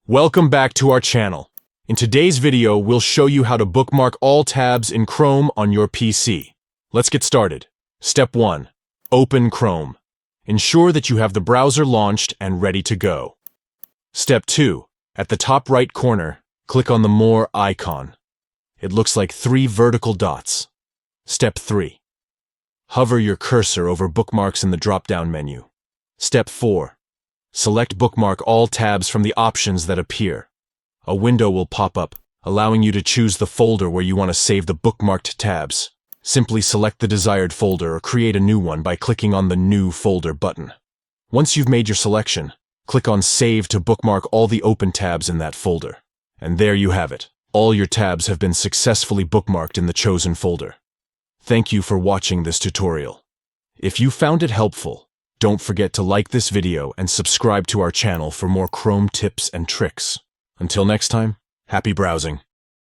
Welcome back to our channel. In today's video, we'll show you how to bookmark all tabs in Chrome on your PC. Let's get started. Step 1. Open Chrome. Ensure that you have the browser launched and ready to go. Step 2. At the top right corner, click on the More icon. It looks like 3 vertical dots. Step 3. Hover your cursor over Bookmarks in the drop-down menu. Step 4. Select Bookmark all tabs from the options that appear. A window will pop up, allowing you to choose the folder where you want to save the bookmarked tabs. Simply select the desired folder or create a new one by clicking on the New Folder button. Once you've made your selection, click on Save to bookmark all the open tabs in that folder. And there you have it. All your tabs have been successfully bookmarked in the chosen folder. Thank you for watching this tutorial. If you found it helpful, don't forget to like this video and subscribe to our channel for more Chrome tips and tricks. Until next time, happy browsing.